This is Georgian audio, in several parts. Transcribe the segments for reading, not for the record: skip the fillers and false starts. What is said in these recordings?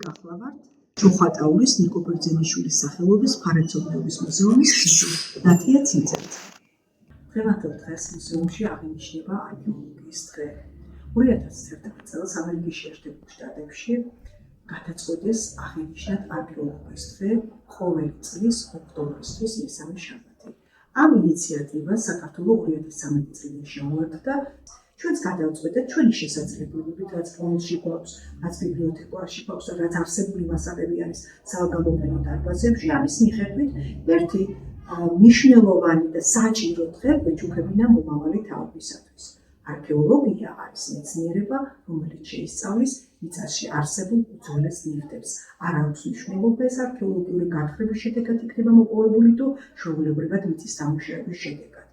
გახლავართ ჩოხატაურის ნიკო ბერძენიშვილის სახელობის მხარეთმცოდნეობის მუზეუმის ნათია ცინცაძე. დღევანდელ დღეს მუზეუმში აღინიშნება არქეოლოგიის დღე. 2011 წელს ამერიკის შეერთებულ შტატებში გადაწყვეტეს აღინიშნათ არქეოლოგიის დღე ყოველი წლის ოქტომბრისთვის მესამე შაბათი. ამ ინიციატივას საქართველოს 2013 წლიდან შემოერთდა. ჩვენს გადავწყვეტეთ ჩვენი შესაძლებლობებით, რაც ფონდში გვაქვს, რაც ბიბლიოთეკაში გვაქვს, რაც არსებული მასალები არის საგამოფენო დარბაზებში, ამის მიხედვით ერთი მნიშვნელოვანი და საჭირო დღე გვეჯუქებინა მომავალი თაობისათვის. არქეოლოგია არის მეცნიერება, რომელიც შეისწავლის მიწაში არსებულ უძველეს ნივთებს. არ აქვს მნიშვნელობა ეს არქეოლოგიური გათხრების შედეგად იქნება მოპოვებული თუ ჩვეულებრივად მიწის დამუშავების შედეგად.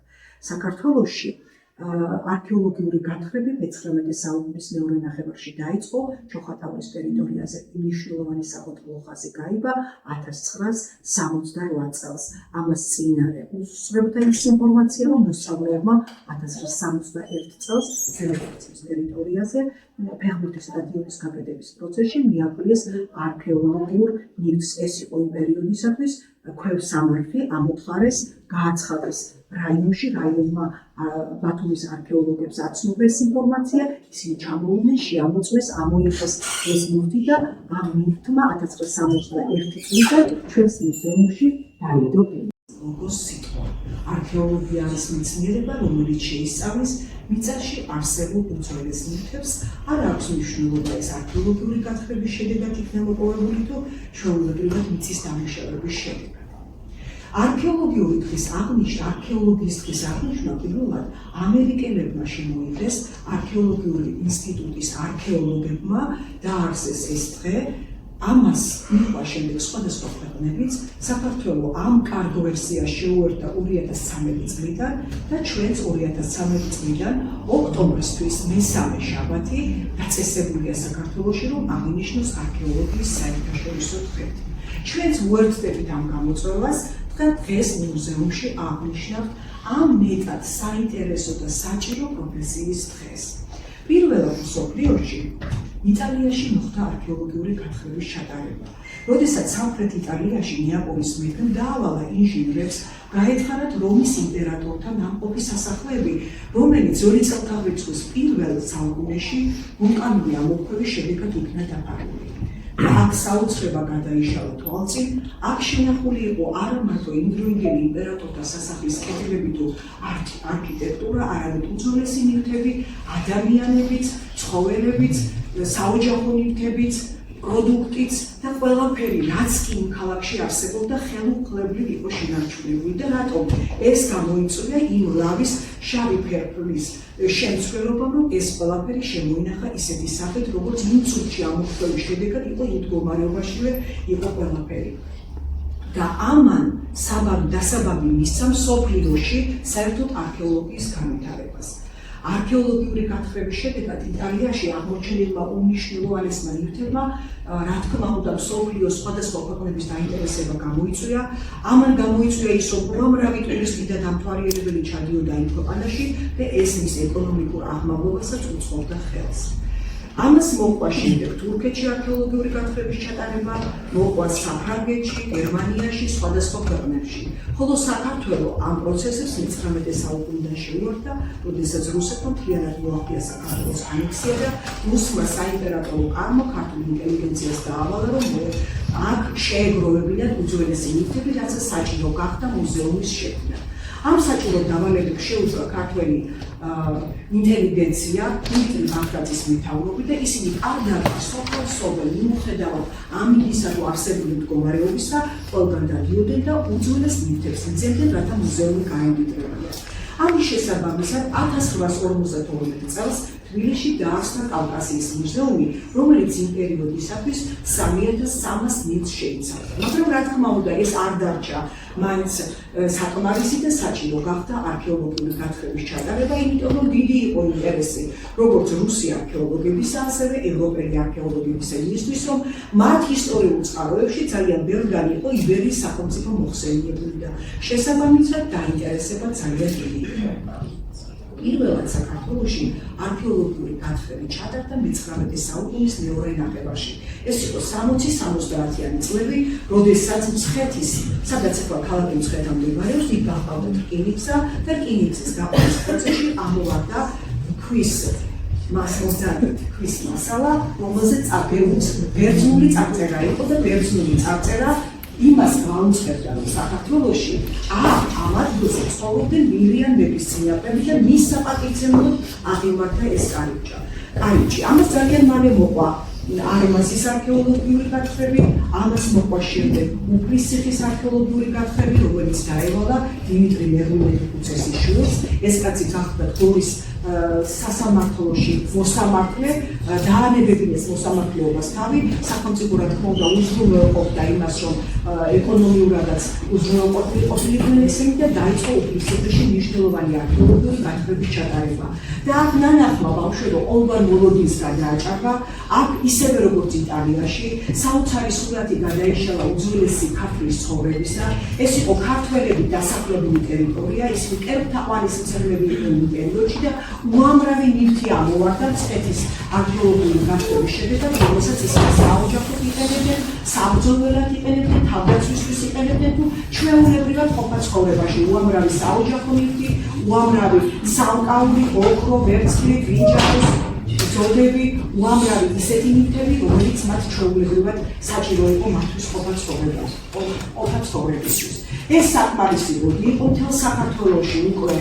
საქართველოში არქეოლოგიური გათხრები მე-19 საუკუნის მეორე ნახევარში დაიწყო. ჩოხატაურის ტერიტორიაზე მნიშვნელოვანი საყოველთაო ხაზი გაიგო 1968 წელს. ამას წინარე უსწრებდა ის ინფორმაცია, რომ მოსწავლეებმა 1971 წელს ზელექციის ტერიტორიაზე ფეხბურთის სტადიონის გაბედების პროცესში მიაკვლიეს არქეოლოგიურ ნივთს. ეს იყო იმ პერიოდისათვის ქვევსამარხი ამოთხარეს, გააცხადეს რაიონში, რაიონმა ბათუმის არქეოლოგებს აცნობეს ინფორმაცია, ისინი ჩამოუდნენ, შეამოწმეს, ამოიღეს ეს ნივთი და ამ ნივთმა 1971 წლიდან ჩვენს მუზეუმში დაიდო ლოგოს სიტყვა. არქეოლოგია არის მეცნიერება, რომელიც შეისწავლის მიწაში არსებულ უძველეს ნივთებს. არ აქვს მნიშვნელობა ეს არქეოლოგიური გათხრების შედეგად იქნება მოპოვებული თუ ჩვეულებრივად მიწის დამუშავების შედეგად. არქეოლოგიის დღის აღნიშვნა პირველად ამერიკელებმა შემოიღეს, არქეოლოგიური ინსტიტუტის არქეოლოგებმა დაარსეს ეს დღე. ამას მიჰყვა შემდეგ სხვადასხვა ქვეყნებიც. საქართველო ამ კარგ ვერსიას შეუერთდა 2013 წლიდან და ჩვენც 2013 წლიდან ოქტომბრისთვის მესამე შაბათი დაწესებულია საქართველოში, რომ აღინიშნოს არქეოლოგიის საერთაშორისო დღე. ჩვენც უერთდებით ამ გამოწვევას და დღეს მუზეუმში აღნიშნავთ ამ მეტად საინტერესო და საჭირო პროფესიის დღეს. პირველად მსოფლიოში იტალიაში მოხდა არქეოლოგიური გათხრების ჩატარება. როდესაც სამხრეთ იტალიაში ნეაპოლის მეფემ დაავალა ინჟინრებს გაეთხარათ რომის იმპერატორთან ამყოფი სასახლეები, რომელიც 2 წელთაღრიცხვის პირველ საუკუნეში ვულკანური ამოფრქვევის შედეგად იქნა დაფარული. აქ საოცრება გადაიშალა თვალწინ, აქ შენახული იყო არა მარტო იმდროინდელი იმპერატორთა სასახლის კედლები თუ არქიტექტურა, არამედ უძველესი ნივთები, ადამიანებიც, ცხოველებიც, საოჯახო ნივთებიც, პროდუქტიც და ყველაფერი, რაც კი იმ ქალაქში არსებობდა, ხელუხლებლივ იყო შენარჩუნებული და რატომ ეს გამოიწვია იმ ლავის შავი ფერფლის შემცველობამ, რომ ეს ყველაფერი შემოინახა ისეთი სახით, როგორც იმ წუთში ამოფრქვევის შედეგად იყო იმ მდგომარეობაშივე იყო ყველაფერი. და ამან დასაბამი მისცა მსოფლიოში საერთოდ არქეოლოგიის განვითარებას. არქეოლოგიური გათხრების შედეგად იტალიაში აღმოჩენილმა უმნიშვნელოვანესმა ნივთებმა, რა თქმა უნდა, მსოფლიოს სხვადასხვა ქვეყნების დაინტერესება გამოიწვია. ამან გამოიწვია ის, რომ უამრავი ტურისტი და დამთვალიერებელი ჩადიოდა იმ ქვეყანაში და ეს მის ეკონომიკურ აღმავლობასაც უწყობდა ხელს. ამას მოყვა შემდეგ თურქეთში არქეოლოგიური გათხრების ჩატარება, მოყვა საფრანგეთში, გერმანიაში, სხვადასხვა ქვეყნებში. ხოლო საქართველო ამ პროცესებს 19 საუკუნიდან შეუერთდა, როდესაც რუსეთმა მთლიანად მოახდინა საქართველოს ანექსია და რუსმა საიმპერატორო კარმა ქართულ ინტელიგენციას დაავალა, რომ აქ შეეგროვებინათ უძველესი ნივთები, რაც საჭირო გახდა მუზეუმის შექმნა. ამ საჭირო დავალებებს შეუძლო ქართველი ინტელიგენცია დიმიტრი ბაქრაძის მეთაურობით და ისინი კარგად სოფელ მიუხედავად ამისა თუ არსებული მდგომარეობისა ყველგან დადიოდნენ და უძველეს ნივთებს იძლევდნენ, რათა მუზეუმი გაემგიდრებოდა. ამის შესაბამისად 1852 წელს თბილისში დაარსდა კავკასიის მუზეუმი, რომელიც იმ პერიოდისათვის 3300 ნივთს შეიცავდა. მაგრამ რა თქმა უნდა, ეს არ დარჩა მაინც საკმარისი და საჭირო გახდა არქეოლოგიური გათხრების ჩატარება, იმიტომ რომ დიდი იყო ინტერესი როგორც რუსი არქეოლოგებისა, ასევე ევროპელი არქეოლოგებისა იმისთვის, რომ მათ ისტორიულ წყაროებში ძალიან ბევრგანი იყო იბერიის სახელმწიფო მოხსენიებული და შესაბამისად დაინტერესება ძალიან დიდი იყო. პირველად საქართველოში არქეოლოგიური გათხრები ჩატარდა მე-19 საუკუნის მეორე ნახევარში. ეს იყო 60-70-იანი წლები, როდესაც მცხეთის, სადაც ახლა ქალაქი მცხეთა მდებარეობს, იქ გახავდა რკინიგზა და რკინიგზის გაყვანის პროცესში ამოვარდა ქვის მასალა, რომელზეც ბერძნული წარწერა იყო და ბერძნული წარწერა იმას გაუწევდა, რომ საქართველოში ამ ადგილზე ცხოვრობდნენ მირიან მეფის წინაპრები და მის საპატივცემულოდ აღიმართა ეს კარიბჭე. ამას ძალიან მალე მოყვა არმაზის არქეოლოგიური გათხრები, ამას მოყვა შემდეგ უფლის ციხის არქეოლოგიური გათხრები, რომელიც დაევალა დიმიტრი მერლინელიძის შვილს. ეს კაცი გახდა გორის სასამართლოში მოსამართლე, დაანებებინეს მოსამართლეობას თავი, სახელმწიფო რა თქმა უნდა უზრუნველყოფდა იმას, რომ ეკონომიურადაც უზრუნველყოფილიყვნენ ესენი და დაიწყო უფლის ციხეში მნიშვნელოვანი არქეოლოგიური გათხრების ჩატარება. და აქ ნანახმა ბავშვებო ოლგა მოლოდინს გადააჭარბა, აქ ისევე როგორც იტალიაში, საოცარი სურათი გადაიშალა უძველესი ქართლის ცხოვრებისა. ეს იყო ქართველები დასახლებული ტერიტორია, ისინი კერპთაყვანის მცირნები იყვნენ იმ პერიოდში და უამრავი ნივთი ამოვარდა მცხეთის არქეოლოგიური გათხრების შედეგად, რომელსაც ისინი საოჯახოდ იყენებდნენ, საბრძოლველად იყენებდნენ, თავდაცვისთვის იყენებდნენ თუ ჩვეულებრივად ყოფა ცხოვრებაში. უამრავი საოჯახო ნივთი, უამრავი სამკაული, ოქრო, ვერცხლი, ბრინჯაოს ზოდები, უამრავი ისეთი ნივთები, რომელიც მათ ჩვეულებრივად საჭირო იყო მათთვის ყოფა ცხოვრებისთვის. ეს საკმარისი როდი იყო მთელ საქართველოში უკვე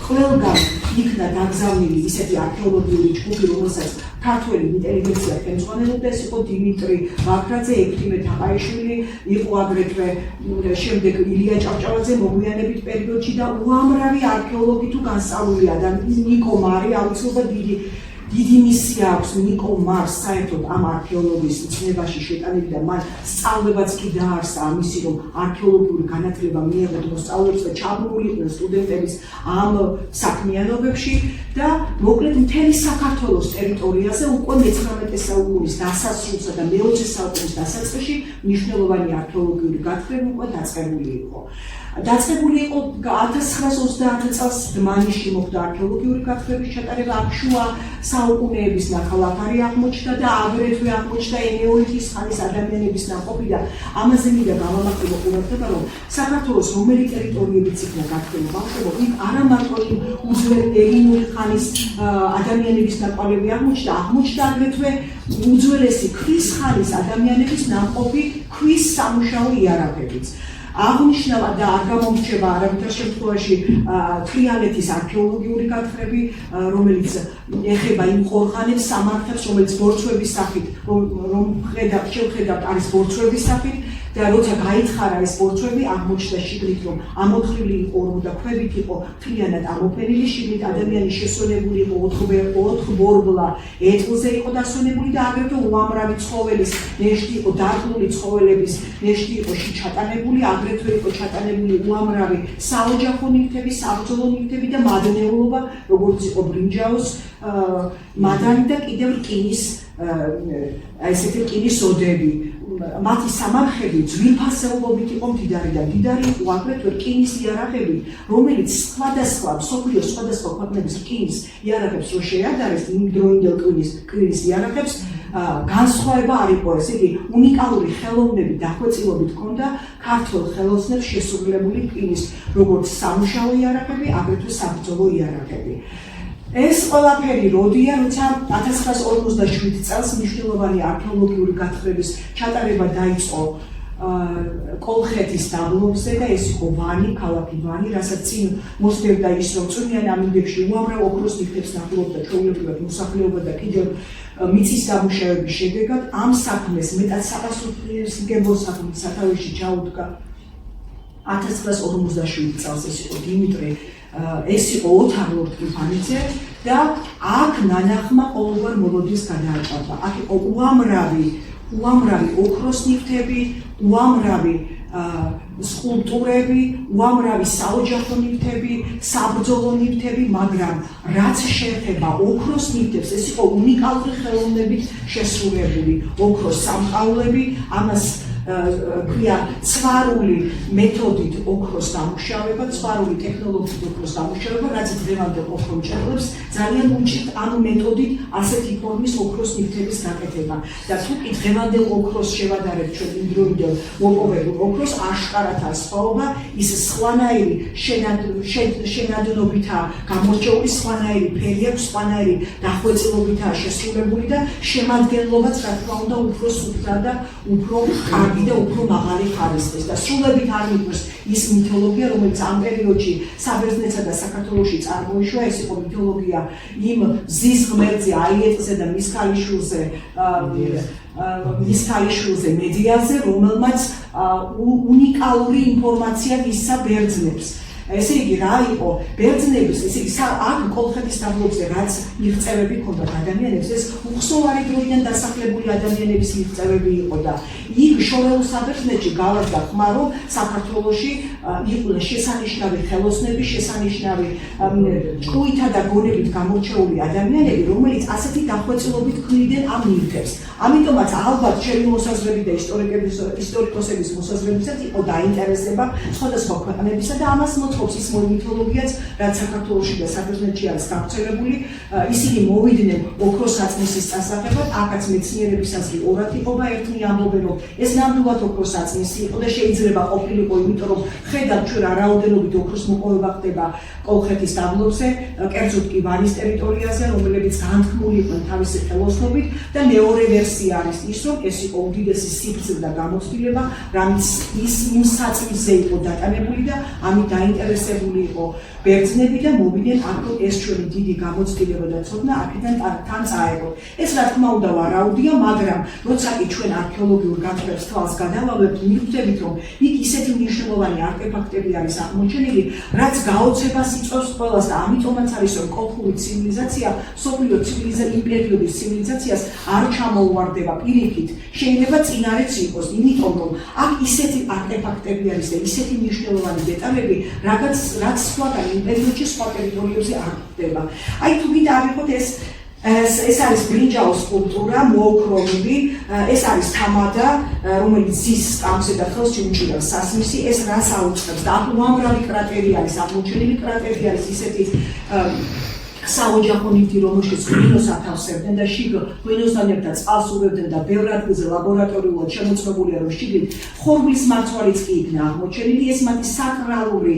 ყველგან იქნა დაგზავნილი ისეთი არქეოლოგიური ჯგუფი, რომელსაც ქართველი ინტელიგენცია ხელმძღვანელობდა, ეს იყო დიმიტრი ვაქრაძე, ექვთიმე თაყაიშვილი, იყო აგრეთვე შემდეგ ილია ჭავჭავაძე მოგვიანებით პერიოდში და უამრავი არქეოლოგი თუ განსწავლული ადამიანი, ნიკო მარი აუცილებლად დიდი მისია აქვს ნიკო მარს საერთოდ ამ არქეოლოგიის ცნებაში შეტანილი და მან სწავლებაც კი დაარსა ამისი, რომ არქეოლოგიური განათლება მიიღოთ მოსწავლეებს და ჩაბმულიყვნენ სტუდენტების ამ საქმიანობებში და მოკლედ მთელი საქართველოს ტერიტორიაზე უკვე მე-19 საუკუნის დასასრულსა და მე-20 საუკუნის დასაწყისში მნიშვნელოვანი არქეოლოგიური გათხრები უკვე დაწყებული იყო. დაწყებული იყო 1930 წელს დმანისში მოხდა არქეოლოგიური გათხრების ჩატარება, აქ შუა საუკუნეების ნახალაფარი აღმოჩნდა და აგრეთვე აღმოჩნდა ენეოლითის ხანის ადამიანების ნაყოფი და ამაზე მინდა გავამართლო ყურადღება, რომ საქართველოს რომელი ტერიტორიებიც იქნა გათხრილი ბავშვებო, იქ არა მარტო იმ უძველესი ხანის ადამიანების ნაკვალევი აღმოჩნდა აგრეთვე უძველესი ქვის ხანის ადამიანების ნაყოფი ქვის სამუშაო იარაღებიც. აღნიშნავ და არ გამომრჩება არავითარ შემთხვევაში თრიალეთის არქეოლოგიური გათხრები, რომელიც ეხება იმ ყორღანებს, სამარხებს, რომელიც ბორცვების სახით, რომ შევხედავთ არის ბორცვების სახით და როცა გაითხარა ეს ბორცვები, აღმოჩნდა შიგნით, რომ ამოთხრილი იყო ორმო და ქვებით იყო მთლიანად ამოფენილი, შიგნით ადამიანი შესვენებული იყო 4 ბორბლა ეტლზე იყო დასვენებული და აგრეთვე უამრავი ცხოველის ნეშტი იყო, დარყმული ცხოველების ნეშტი იყო ჩატანებული, აგრეთვე იყო ჩატანებული უამრავი საოჯახო ნივთები, საბრძოლო ნივთები და მადნეულობა, როგორც იყო ბრინჯაოს მადანი და კიდევ რკინის ესეთი რკინის ოდები. მათი სამარხები ძვირფასეულობით იყო მდიდარი და მდიდარი იყო აგრეთვე რკინის იარაღები, რომელიც სხვადასხვა მსოფლიოს სხვადასხვა ქვეყნების რკინის იარაღებს რო შეადარეს, იმ დროინდელ რკინის იარაღებს განსხვავება არ იყო, ესე იგი უნიკალური ხელოვნები დახვეწილობით ჰქონდა ქართველ ხელოსნებს შესრულებული რკინის როგორც სამუშაო იარაღები, აგრეთვე საბრძოლო იარაღები. ეს ყველაფერი როდია, როცა 1947 წელს მნიშვნელოვანი არქეოლოგიური გათხრების ჩატარება დაიწყო კოლხეთის დაბლობზე და ეს იყო ვანი, ქალაქი ვანი, რასაც წინ მოსდევდა ის, რომ წვნიან ამინდებში უამრავ ოქროს ნივთებს ნახულობდა ჩვეულებრივად მოსახლეობა და კიდევ მიწის დამუშავების შედეგად ამ საქმეს მეტად საპასუხისმგებლო საქმის სათავეში ჩაუდგა 1957 წელს ეს იყო დიმიტრი ეს იყო ოთარ ლორთქიფანიძე და აქ ნანახმა ყოველგვარ მოლოდინს გადააჭარბა. აქ იყო უამრავი ოქროს ნივთები, უამრავი სკულპტურები, უამრავი საოჯახო ნივთები, საბრძოლო ნივთები, მაგრამ რაც შეეხება ოქროს ნივთებს, ეს იყო უნიკალური ხელოვნებით შესრულებული ოქროს სამყაულები, ამას ქვია ცვარული მეთოდით ოქროს დამუშავება, ცვარული ტექნოლოგიით ოქროს დამუშავება, რაც დღევანდელ ოქრომჭერლებს ძალიან უჭირთ ამ მეთოდით ასეთი ფორმის ოქროს ნივთების გაკეთება. და თუ კი დღევანდელ ოქროს შევადარებთ ჩვენ იმდროინდელ მოპოვებულ ოქროს, აშკარათა სხვაობა ის სხვანაირი შენადნობითა გამორჩეული, სხვანაირი ფერი აქვს, სხვანაირი დახვეწილობითაა შესრულებული და შემადგენლობაც რა თქმა უნდა უფრო სუფთა და უფრო კარგი და უფრო მაღალი ხარისხის და სრულებით არ მიგვს ის მითოლოგია, რომელიც ამ პერიოდში საბერძნეთსა და საქართველოში წარმოიშვა, ეს იყო მითოლოგია იმ მზის ღმერთზე აიეტზე და მის ქალიშვილზე მედიაზე, რომელმაც უნიკალური ინფორმაცია მისცა ბერძნებს. ესე იგი რა იყო ბერძნების, ესე იგი აქ კოლხეთის დაბლობზე რაც მიღწევები ჰქონდათ ადამიანებს, ეს უხსოვარი დროიდან დასახლებული ადამიანების მიღწევები იყო და იქ შორეულ საბერძნეთში გავარდა ხმა, რომ საქართველოში იყვნენ შესანიშნავი ხელოსნები, შესანიშნავი ჭკუითა და გონებით გამორჩეული ადამიანები, რომელიც ასეთი დახვეწილობით ქმნიდნენ ამ ნივთებს. ამიტომაც ალბათ ჩემი მოსაზრები და ისტორიკოსების მოსაზრებისაც იყო დაინტერესება სხვადასხვა ქვეყნებისა და ამას მოთხოვს ის მითოლოგიაც, რაც საქართველოში და საბერძნეთში არის გავრცელებული. ისინი მოვიდნენ ოქროს საწმისის წასაღებად, აქაც მეცნიერების აზრი ორად იყოფა, ერთნი ამბობენ, რომ ეს ნამდვილად ოქროს საწმისი იყო და შეიძლება ყოფილიყო, იმიტომ რომ ხედავთ ჩვენ რა რაოდენობით ოქროს მოპოვება ხდება კოლხეთის დაბლობზე, კერძოდ კი ვანის ტერიტორიაზე, რომლებიც განთქმული იყვნენ თავისი ხელოსნობით და მეორე ვერსია არის ის, რომ ეს იყო უდიდესი სიბრძნე და გამოცდილება, რამაც ის იმ საწმისზე იყო დატანებული და ამით დაინტერესებული იყო ბერძნები და მოვიდნენ აქ ეს ჩვენი დიდი გამოცდილება და ცოდნა აქედან თან წაეღო. ეს რა თქმა უნდა ვარაუდია, მაგრამ როცა კი ჩვენ არქეოლოგიურ გათხრებს თვალს გადავავლებთ, მიხვდებით, რომ იქ ისეთი მნიშვნელოვანი არტეფაქტები არის აღმოჩენილი, რაც გაოცებას იწვევს ყველას და ამიტომაც არის, რომ კოლხური ცივილიზაცია, მსოფლიო იმპერიოდის ცივილიზაციას არ ჩამოუვარდება პირიქით, შეიძლება წინარეც იყოს, იმიტომ რომ აქ ისეთი არტეფაქტები არის და ისეთი მნიშვნელოვანი დეტალები, რაც სხვაგან იმპერიოდში სხვა ტერიტორიებზე არ ხდება. აი თუ გინდა ავიღოთ ეს არის ბრინჯაოს სკულპტურა, მოოქრომილი, ეს არის თამადა, რომელიც ზის სკამზე და ხელში უჭირავს სასმისი, ეს რას აუწყებს და აქ უამრავი კრატერი არის, აღმოჩენილი კრატერი არის ისეთი საოჯახო ნივთი, რომელშიც ღვინოს ათავსებდნენ და შიგ ღვინოსთან ერთად წყალს ურევდნენ და ბევრ ადგილზე ლაბორატორიულად შემოწმებულია, რომ შიგნით ხორბლის მარცვალიც კი იქნა აღმოჩენილი. ეს მათი საკრალური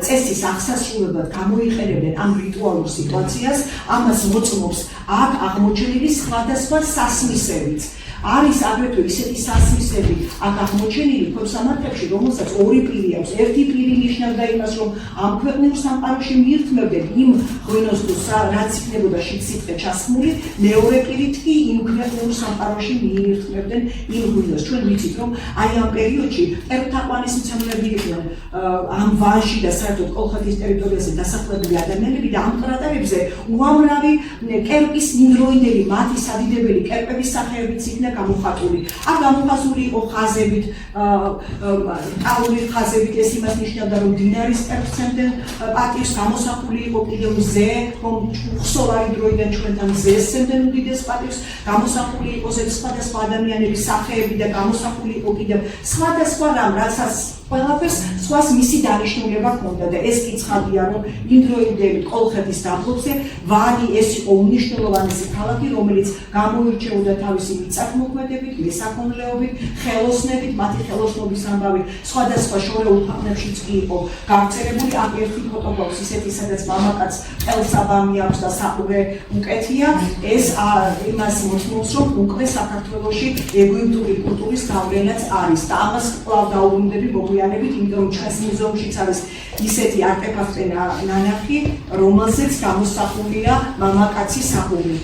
წესის აღსასრულებლად გამოიყენებდნენ ამ რიტუალურ სიტუაციას, ამას მოწმობს აქ აღმოჩენილი სხვადასხვა სასმისებიც. არის აგრეთვე ისეთი სასმისები აქ აღმოჩენილი ქვემსამართებში, რომელსაც ორი პირი აქვს. ერთი პირი ნიშნავდა იმას, რომ ამ ქვეყნიურ სამყაროში მიირთმევდნენ იმ ღვინოს თუ რაც იქნებოდა შიგ-სიტყვე ჩასხმული, მეორე პირით კი იმ ქვეყნიურ სამყაროში მიირთმევდნენ იმ ღვინოს. ჩვენ ვიცით, რომ აი ამ პერიოდში ერთაყვანის მცემლები იყვნენ ამ ვანში და საერთოდ კოლხეთის ტერიტორიაზე დასახლებული ადამიანები და ამ კრატერებზე უამრავი კერპის იმდროინდელი მათი სადიდებელი კერპების სახეებიც იქნა გამოხატული. აქ გამოხაზული იყო ხაზებით, ტალური ხაზებით, ეს იმას ნიშნავდა, რომ დინარის კერპსემდე პატივს გამოსახული იყო კიდევ მზე, რომ ხსოვარი დროიდან ჩვენთან მზესემდე უდიდეს პატივს გამოსახული იყო სხვადასხვა ადამიანების სახეები და გამოსახული იყო კიდევ სხვადასხვა რამ, რასაც ყველაფერს სხვას მისი დანიშნულება ჰქონდა და ეს კი ცხადია, რომ იმდროინდელი კოლხეთის დაბლობზე ვანი ეს იყო უმნიშვნელოვანესი ქალაქი, რომელიც გამოირჩეოდა თავისი მიწათმოქმედებით, მესაქონლეობით, ხელოსნებით, მათი ხელოსნობის ამბავი სხვადასხვა შორეულ ქვეყნებშიც კი იყო გავრცელებული. აქ ერთი ფოტო გვაქვს ისეთი, სადაც მამაკაც ყელსაბამი აქვს და საყურე უკეთია. ეს იმას მოწმობს, რომ უკვე საქართველოში ეგვიპტური კულტურის გავლენაც არის და ამას კვლავ დაუბრუნდები იმიტომ რომ ჩვენს მუზეუმშიც არის ისეთი არტეფაქტი ნანახი, რომელზეც გამოსახულია მამაკაცის სახური.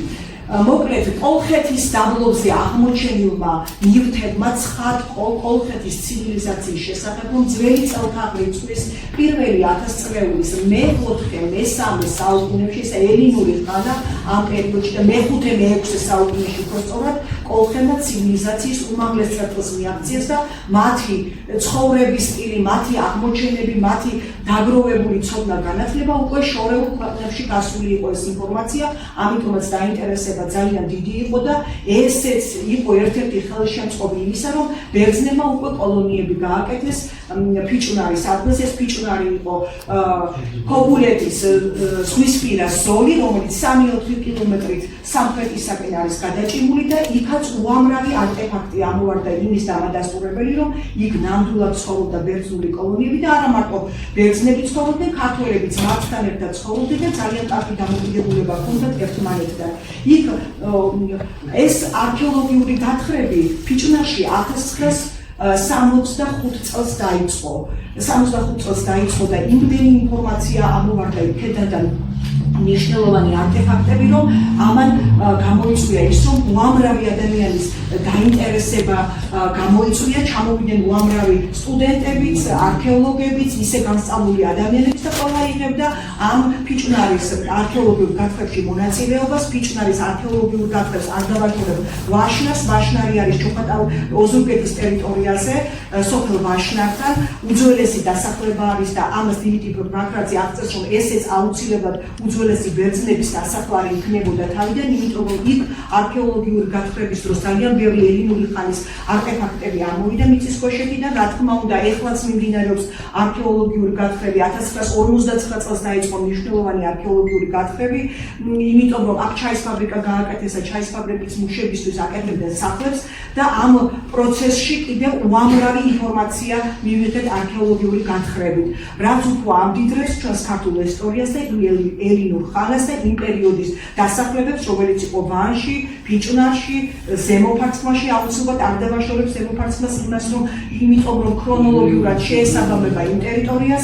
მოკლედ, კოლხეთის დაბლობზე აღმოჩენილმა ნივთებმა ცხადყო კოლხეთის ცივილიზაციის შესახებ, რომ ძველი წელთაღრიცხვის პირველი 1000 წლეულის მე-4-მე-3 საუკუნეებში, ეს ელინური ხანა ამ პერიოდში და მე-5-მე-6 საუკუნეში უფრო სწორად, კოლხელთა ცივილიზაციის უმაღლეს წერტილს მიაღწიეს და მათი ცხოვრების სტილი, მათი აღმოჩენები, მათი დაგროვებული ცოდნა განათლება უკვე შორეულ ქვეყნებში გასული იყო ეს ინფორმაცია, ამიტომაც დაინტერესება ძალიან დიდი იყო და ესეც იყო ერთ-ერთი ხელშემწყობი იმისა, რომ ბერძნებმა უკვე კოლონიები გააკეთეს ფიჭვნარის ადგილზე. ეს ფიჭვნარი იყო ქობულეთის ზღვისპირას ზოლი, რომელიც 3-4 კილომეტრით სამხრეთისაკენ არის გადაჭიმული და იქაც უამრავი არტეფაქტი ამოვარდა იმის დამადასტურებელი, რომ იქ ნამდვილად ცხოვრობდა ბერძნული კოლონიები და არა მარტო ბერძნები ცხოვრობდნენ, ქართველებიც მათთან ერთად ცხოვრობდნენ და ძალიან კარგი დამოკიდებულება ჰქონდათ ერთმანეთთან. იქ ეს არქეოლოგიური გათხრები ფიჭვნარში 1965 წელს დაიწყო. 65 წელს დაიწყო და იმდენი ინფორმაცია ამოვარდა იქედან მნიშვნელოვანი არტეფაქტები, რომ ამან გამოიწვია ის, რომ უამრავი ადამიანის დაინტერესება გამოიწვია, ჩამოვიდნენ უამრავი სტუდენტებიც, არქეოლოგებიც, ისე განსწავლული ადამიანებიც და ყველა იღებდა ამ ფიჭვნარის არქეოლოგიურ გათხრებში მონაწილეობას. ფიჭვნარის არქეოლოგიურ გათხრებს არ დავაჩვენებ ვაშნას. ვაშნარი არის ოზურგეთის ტერიტორიაზე, სოფელ ვაშნართან. უძველესი დასახლება არის და ამას დიმიტრი ბაქრაძე აღწერს, რომ ესეც აუცილებლად უძველესი ბერძნების დასახლარი იქნებოდა თავიდან, იმიტომ რომ იქ არქეოლოგიური გათხრების დროს ძალიან ბევრი ელინური ხანის არტეფაქტები ამოვიდა მიწისქვეშეთიდან. რა თქმა უნდა, ეხლაც მიმდინარეობს არქეოლოგიური გათხრები. 1959 წელს დაიწყო მნიშვნელოვანი არქეოლოგიური გათხრები, იმიტომ რომ აქ ჩაის ფაბრიკა გააკეთეს და ჩაის ფაბრიკის მუშებისთვის აკეთებდნენ სახლებს და ამ პროცესში კიდევ უამრავი ინფორმაცია მივიღეთ არქეოლოგიური გათხრებით, რაც უფრო ამდიდრებს ჩვენს ქართულ ისტორიას და ელინურ ხანას და იმ პერიოდის დასახლებებს, რომელიც იყო ვანში, ფიჭვნარში, ზემო ფარცხმაში. აუცილებლად არ დავაშორებს ზემო ფარცხმას იმას, რომ იმიტომ რომ ქრონოლოგიურად შეესაბამება იმ ტერიტორიას.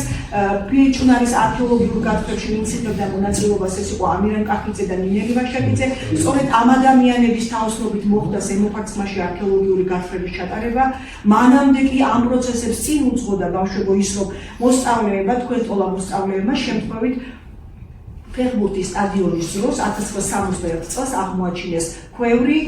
ფიჭვნარის არქეოლოგიურ გათხრებში ვინც იღებდა მონაწილეობას, ეს იყო ამირან კახიძე და ნინელი ვაშაკიძე. სწორედ ამ ადამიანების თაოსნობით მოხდა ზემო ფარცხმაში არქეოლოგიური გათხრების ჩატარება. მანამდე კი ამ პროცესებს წინ უძღოდა ბავშვებო ის, რომ მოსწავლეებმა, თქვენ ტოლა მოსწავლეებმა შემთხვევით ფეხბურთის სტადიონის დროს 1961 წელს აღმოაჩინეს ქვევრი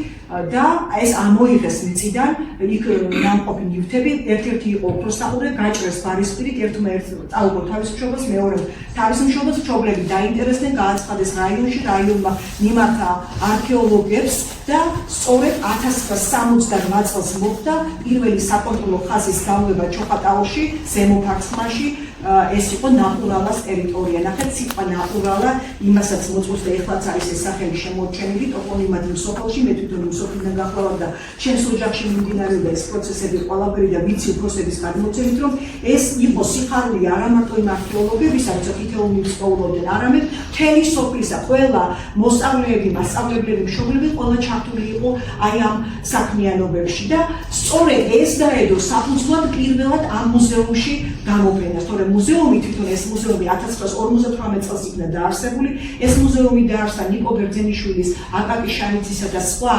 და ეს ამოიღეს მიწიდან, იქ ნამყოფი ნივთები, ერთ-ერთი იყო უფროსთაყურე, გაჭრეს ბარისპირით, ერთმა წაუგო თავისმშობელს, მეორემ თავისმშობელს, მშობლები დაინტერესდნენ, გააცხადეს რაიონში, რაიონმა მიმართა არქეოლოგებს და სწორედ 1968 წელს მოხდა პირველი საკონტროლო ხაზის გამლება ჩოხატაურში, ზემო ფარცხმაში. ეს იყო ნაპურალას ტერიტორია. ნახეთ, სიტყვა ნაპურალა იმასაც მოწმობს და ეხლაც არის ეს სახელი შემორჩენილი ტოპონიმად იმ სოფელში. მე თვითონ იმ სოფლიდან გახლავართ და ჩემს ოჯახში მიმდინარეობდა ეს პროცესები ყველაფერი და ვიცი უფროსების გადმოცემით, რომ ეს იყო სიხარული არა მარტო იმ არქეოლოგებისა, ვისაც თითოეული სწავლობდნენ, არამედ მთელი სოფლისა, ყველა მოსწავლეები, მასწავლებლები, მშობლები ყველა ჩართული იყო აი ამ საქმიანობებში და სწორედ ეს დაედო საფუძვლად პირველად ამ მუზეუმში გამოყენა. თორემ მუზეუმი თვითონ ეს მუზეუმი 1958 წელს იქნა დაარსებული. ეს მუზეუმი დაარსდა ნიკო ბერძენიშვილის, აკაკი შანიძისა და სხვა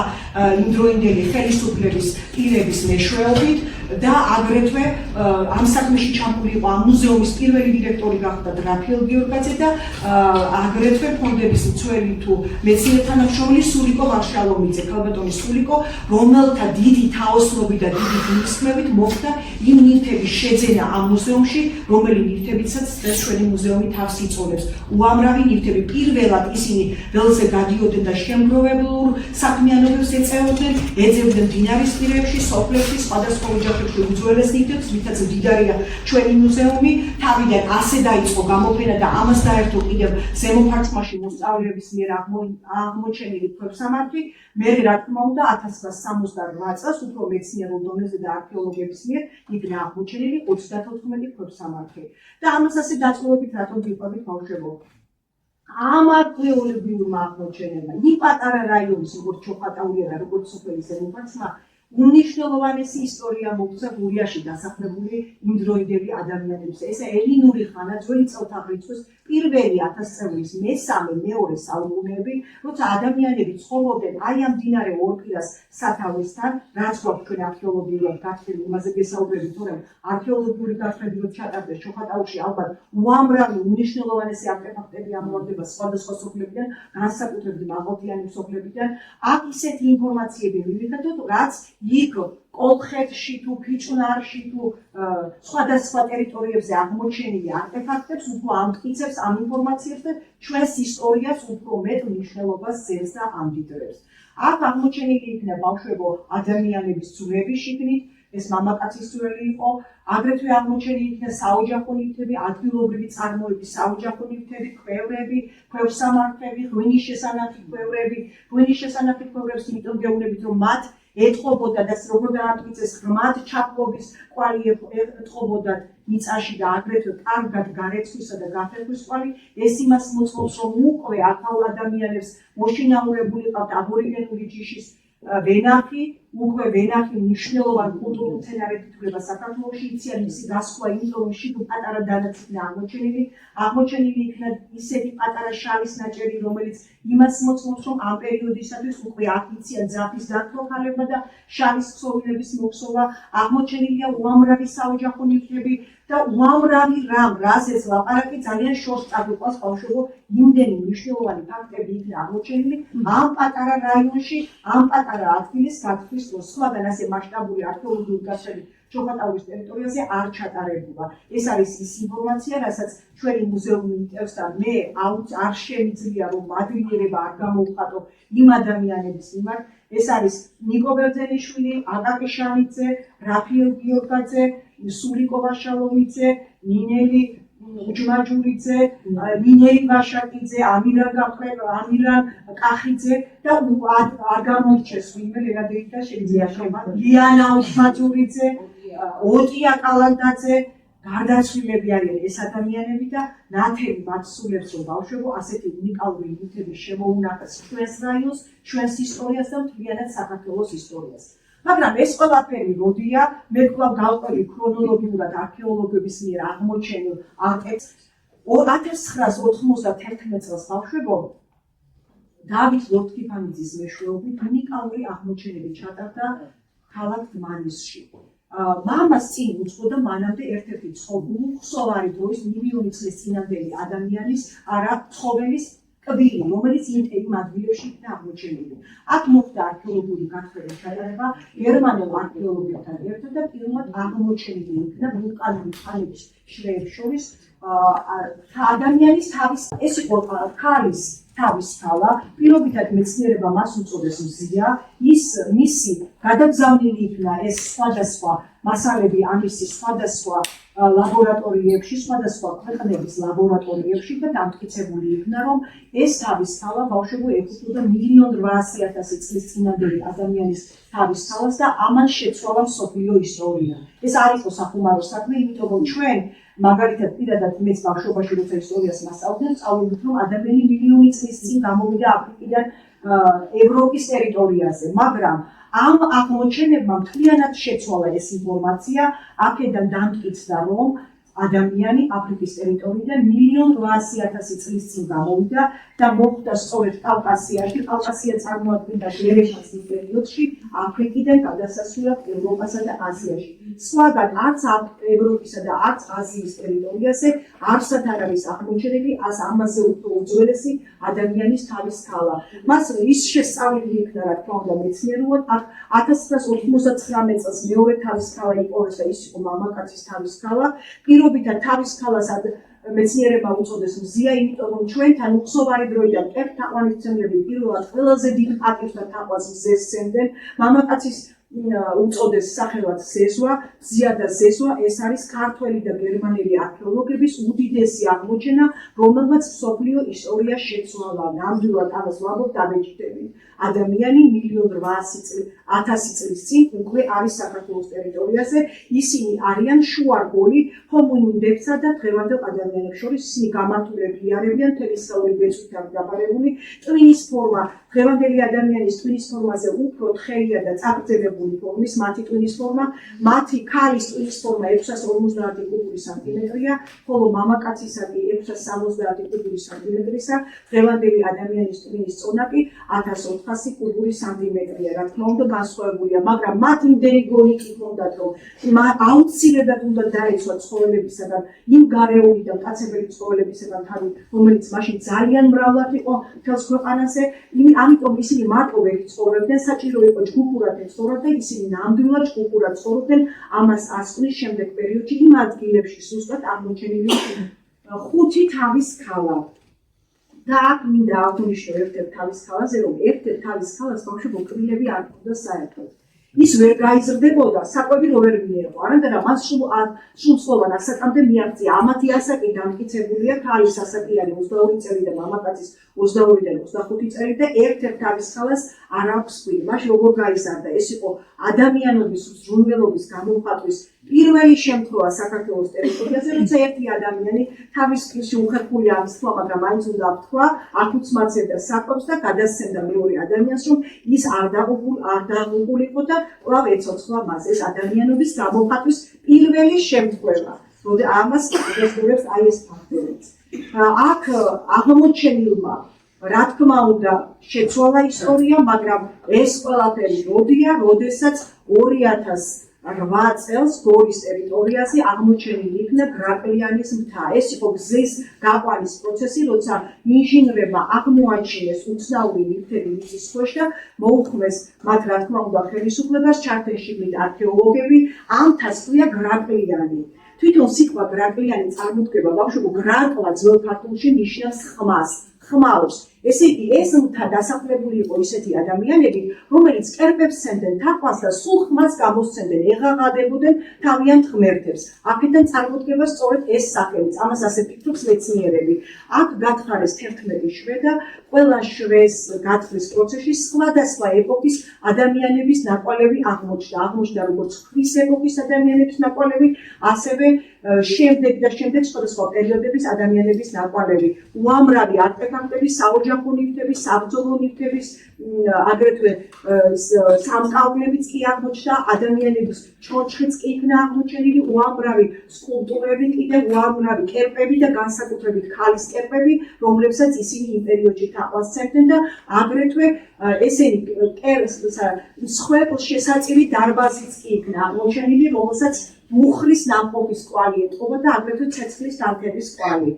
იმდროინდელი ხელისუფლების პირების მეშვეობით და აგრეთვე ამ საქმეში ჩამული იყო ამ მუზეუმის პირველი დირექტორი გახდა რაფიელ გიორგაძე და აგრეთვე ფონდების მცველი თუ მეცნიერ თანამშრომელი სულიკო ვარშალომიძე, ქალბატონი სულიკო, რომელთა დიდი თაოსნობით და დიდი გულისხმებით მოხდა იმ ნივთების შეძენა ამ მუზეუმში, რომელი ნივთებიცაც დღეს ჩვენი მუზეუმი თავს იწონებს. უამრავი ნივთები პირველად ისინი ველზე გადიოდნენ და შემგროვებულ საქმიანობებს ეწეოდნენ, ეძებდნენ მდინარისპირებში, სოფლებში, სხვადასხვა ოჯახებში უძველეს ნივთებს, რითაც მდიდარია ჩვენი მუზეუმი. თავიდან ასე დაიწყო გამოფენა და ამას დაერთო კიდევ ზემო ფარცხმაში მოსწავლეების მიერ აღმოჩენილი ქვებსამართი. მე რა თქმა უნდა 1968 წელს უფრო მეცნიერულ დონეზე და არქეოლოგების მიერ იქნა აღმოჩენილი 34 ქვებსამართი. და ამას ასე დაწყობებით რატომ ვიყვებით ბავშვებო? ამ არქეოლოგიურმა აღმოჩენებმა იმ პატარა რაიონის, როგორც ჩოხატაურია და როგორც სოფელი ზემო ფარცხმა, უნიშნელოვანესი ისტორია მოგვცა გურიაში დასახლებული იმდროინდელი ადამიანების. ეს ელინური ხანა, ძველი წელთაღრიცხვის პირველი 1000 წლის მესამე მეორე საუკუნეები, როცა ადამიანები ცხოვრობდნენ აი ამ მდინარე ორფირას სათავესთან, რაც გვაქვს ჩვენ არქეოლოგიურად გათხრილი, იმაზე გესაუბრებით, თორემ არქეოლოგიური გათხრები რო ჩატარდეს ჩოხატაურში ალბათ უამრავი უნიშნელოვანესი არტეფაქტები ამოვარდება სხვადასხვა სოფლებიდან, განსაკუთრებით მაღალმთიანი სოფლებიდან. აქ ისეთი ინფორმაციები მივიღებთ, რაც იქ კოლხეთში თუ ფიჭვნარში თუ სხვადასხვა ტერიტორიებზე აღმოჩენილი არტეფაქტებს უფრო ამტკიცებს ამ ინფორმაციებს და ჩვენს ისტორიას უფრო მეტ მნიშვნელობას ძენს და ამდიდრებს. აქ აღმოჩენილი იქნა ბავშვებო ადამიანების ძვლები შიგნით, ეს მამაკაცის ძველი იყო, აგრეთვე აღმოჩენილი იქნა საოჯახო ნივთები, ადგილობრივი წარმოების საოჯახო ნივთები, ქვევრები, ქვევრსამარხები, ღვინის შესანახი ქვევრები, ღვინის შესანახი ქვევრებს იმიტომ გეუბნებით, რომ მათ ეთყობოდა და როგორ დაამტკიცეს ღრმად ჩაფლობის კვალი ეთყობოდა მიწაში და აგრეთვე კარგად გარეცხვისა და გაფერხვის კვალი. ეს იმას მოწმობს, რომ უკვე ახალ ადამიანებს მოშინაურებული ყავთ აბორიგენული ჯიშის ვენახი, უკვე ვენახი მნიშვნელოვანი კულტურული მცენარედ ითვლება საქართველოში, იციან მისი გასხვა, იმიტომ რომ შიგ პატარა დანაც იქნა აღმოჩენილი იქნა ისეთი პატარა შალის ნაჭერი, რომელიც იმას მოწმობს, რომ ამ პერიოდისათვის უკვე აქ იციან ძაფის დათვლა ქალებმა და შალის ქსოვილების მოქსოვა, აღმოჩენილია უამრავი საოჯახო ნივთები და უამრავი რამ, რაზეც ლაპარაკი ძალიან შორს წაგვიყვანს ბავშვებო, იმდენი მნიშვნელოვანი ფაქტები იქნა აღმოჩენილი ამ პატარა რაიონში, ამ პატარა ადგილის გათვლის დროს. სხვაგან ასე მასშტაბური არქეოლოგიური გათხრები ჩოხატაურის ტერიტორიაზე არ ჩატარებულა. ეს არის ის ინფორმაცია, რასაც ჩვენი მუზეუმი იტევს და მე არ შემიძლია რომ მადლიერება არ გამოვხატო იმ ადამიანების მიმართ. ეს არის ნიკო ბერძენიშვილი, აკაკი შანიძე, რაფიელ გიორგაძე, სულიკო ვაშალოვიძე, ნინელი ჯმაჯურიძე, ნინელი ვაშაკიძე, ამირან კახიძე და არ გამორჩეს ვინმე ლერადეიდა შეიძლება ლიანა ჯმაჯურიძე, ოტია კალანდაძე, გარდაცვლილები არიან ეს ადამიანები და ნათელი მათ სულებს რომ ბავშვებო ასეთი უნიკალური ნივთების შემოუნახეს ჩვენს რაიონს, ჩვენს ისტორიას და მთლიანად საქართველოს ისტორიას. მაგრამ ეს ყველაფერი როდია, მე კვლავ გავყოლი ქრონოლოგიურად არქეოლოგების მიერ აღმოჩენილ არტეფაქტს 1991 წელს ბავშვებო, დავით ლორთქიფანიძის მეშვეობით უნიკალური აღმოჩენები ჩატარდა ქალაქ დმანისში. მამას წინ უძღოდა მანამდე ერთ-ერთი ხსოვარი დროის მილიონი წლის წინანდელი ადამიანის ცხოველის კბილი, რომელიც იმ ადგილებში იქნა აღმოჩენილი. აქ მოხდა არქეოლოგიური გათხრების ჩატარება გერმანელ არქეოლოგებთან ერთად და პირველად აღმოჩენილი იქნა ვულკანური ქანების შრეებს შორის ადამიანის თავის, ეს იყო ქალის თავის თალა, პირობითად მეცნიერება მას უწოდეს მზია, მისი გადაგზავნილი იქნა ეს სხვადასხვა მასალები ამისი სხვადასხვა ლაბორატორიებში, სხვადასხვა ქვეყნების ლაბორატორიებში და დამტკიცებული იქნა, რომ ეს თავის თალა ბავშვებო ეკუთვნოდა 1.8 მილიონი წლის წინანდელი ადამიანის თავის თალას და ამან შეცვალა მსოფლიო ისტორია. ეს არ იყო სახუმარო საქმე, იმიტომ რომ ჩვენ მაგალითად პირადად მეც ბავშვობაში როცა ისტორიას მასწავლდნენ, სწავლობთ რომ ადამიანი მილიონი წლის წინ გამოვიდა აფრიკიდან ევროპის ტერიტორიაზე, მაგრამ ამ აღმოჩენებმა მთლიანად შეცვალა ეს ინფორმაცია, აქედან დამტკიცდა რომ ადამიანი აფრიკის ტერიტორიიდან 1.8 წლის წინ გამოვიდა და მოხვდა სწორედ კავკასიაში, კავკასია წარმოადგენდა რენესანსის პერიოდში აფრიკიდან გადასასვლელად ევროპასა და აზიაში. სხვაგან არც ევროპისა და არც აზიის ტერიტორიაზე არსად არ არის აღმოჩენილი ამაზე უფრო უძველესი ადამიანის თავის თალა. მას ის შესწავლილი იქნა, რა თქმა უნდა, მეცნიერულად 1999 წელს მეორე თავის თალა იპოვეს და ის იყო მამაკაცის თავის თალა. პირობითად თავის თალას მეცნიერება უწოდეს მზია, იმიტომ რომ ჩვენთან უხსოვარი დროიდან თაყვანისმცემლები პირველად ყველაზე დიდ პატივს და თაყვანს მზეს სცემდნენ. მამაკაცის უწოდეს სახელად ზეზვა, მზია და ზეზვა, ეს არის ქართველი და გერმანელი არქეოლოგების უდიდესი აღმოჩენა, რომელმაც მსოფლიო ისტორია შეცვალა. ნამდვილად ამას ვამბობ დამეჭდებით. ადამიანი 1.8 წლის წინ უკვე არის საქართველოს ტერიტორიაზე, ისინი არიან შუარგოლი ჰომინინდებსა და დღევანდელ ადამიანებს შორის, ისინი გამართულები არიან, თელისწაული ბეწვით დაფარებული, ტვინის ფორმა, დღევანდელი ადამიანის ტვინის ფორმაზე უფრო თხელია და წაგრძელებული ფორმის, მათი ტვინის ფორმა, მათი ქალის ტვინის ფორმა 650 კუბური სანტიმეტრია, ხოლო მამაკაცისა კი 1970 კუბური სანტიმეტრისა, დღევანდელი ადამიანის ტვინის წონა კი 1400 კუბური სანტიმეტრია. რა თქმა უნდა, განსხვავებულია, მაგრამ მათ იმდენი გონი კი ჰქონდათ, რომ აუცილებლად უნდა დაეცვა ცხოველებისაგან, იმ გარეული და მტაცებელი ცხოველებისაგან თავი, რომელიც მაშინ ძალიან მრავლად იყო მთელს ქვეყანაზე, ამიტომ ისინი მარტო ვერ ცხოვრობდნენ, საჭირო იყო ჯგუფურად ეცხოვრათ და ისინი ნამდვილად ჯგუფურად ცხოვრობდნენ. ამას 100 წლის შემდეგ პერიოდში იმ ადგილებში ზუსტად აღმოჩენილი 5 თავის ქალა. და აქ მინდა აღვნიშნო ერთ-ერთ თავის ქალაზე, რომ ერთ-ერთ თავის ქალას ბავშვი მოკრილები არ ჰქონდა საერთოდ. ის ვერ გაიზრდებოდა, საკვები რო ვერ მიეღო, არამედ მას სრულწლოვან ასაკამდე მიაღწია. ამათი ასაკი დამტკიცებულია, ქალის ასაკი არის 22 წელი და მამაკაცის 22-დან 25 წელი და ერთ-ერთ თავის ქალას არ აქვს კვილი. მაშინ როგორ გაიზარდა? ეს იყო ადამიანობის უზრუნველობის გამომხატვის პირველი შემთხვევა საქართველოს ტერიტორიაზე, როცა ერთი ადამიანი თავის კილში უხერხული ამის თქვა, მაგრამ მაინც უნდა თქვა, აქ უცმაცებდა საკვებს და გადასცემდა მეორე ადამიანს, რომ ის არ დაღუპულიყო და კვლავ ეცოცხლა მას. ეს ადამიანობის გამომხატვის პირველი შემთხვევა. ამას გასაგებია აი ეს ფაქტები. აქ აღმოჩენილმა რა თქმა უნდა შეცვალა ისტორია, მაგრამ ეს ყველაფერი როდია, როდესაც 2008 წელს გორის ტერიტორიაზე აღმოჩენილი იქნა გრაკლიანის მთა. ეს იყო გზის გაყვანის პროცესი, როცა ინჟინრებმა აღმოაჩინეს უცნაური ნივთები მიწის ქვეშ და მოუხმეს მათ რა თქმა უნდა ხელისუფლებას ჩართენ შიგნით არქეოლოგები, ამ მთას ჰქვია გრაკლიანი. თვითონ სიტყვა გრაკლიანი წარმოდგება ბავშვებო გრაკლა ძველ ქართულში ნიშნავს ხმას, ხმალს. ესე იგი ეს მთა დასახლებული იყო ისეთი ადამიანები, რომელიც კერპებს სცემდნენ თაყვანს და სულ ხმას გამოსცემდნენ, ეღაღადებოდნენ თავიანთ ღმერთებს. აქედან წარმოდგება სწორედ ეს სახელიც, ამას ასე ფიქრობს მეცნიერები. აქ გათხარეს 11 შრე და ყველა შრეს გათვლის პროცესში სხვადასხვა ეპოქის ადამიანების ნაკვალევი აღმოჩნდა. აღმოჩნდა როგორც ხვის ეპოქის ადამიანების ნაკვალევი, ასევე შემდეგ სხვადასხვა პერიოდების ადამიანების ნაკვალევი. უამრავი არტეფაქტები, საოჯახო ნივთები, საბრძოლო ნივთების, აგრეთვე სამკაულებიც კი აღმოჩნდა, ადამიანების ჩონჩხიც კი იქნა აღმოჩენილი, უამრავი სკულპტურები, კიდევ უამრავი კერპები და განსაკუთრებით ქალის კერპები, რომლებსაც ისინი იმ პერიოდში თაყვანს სცემდნენ და აგრეთვე ესენი მსხვერპლ შესაწირი დარბაზიც კი იქნა აღმოჩენილი, რომელსაც მუხლის ნამყოფის კვალი ეტყობა და აგრეთვე ცეცხლის დამტების კვალი.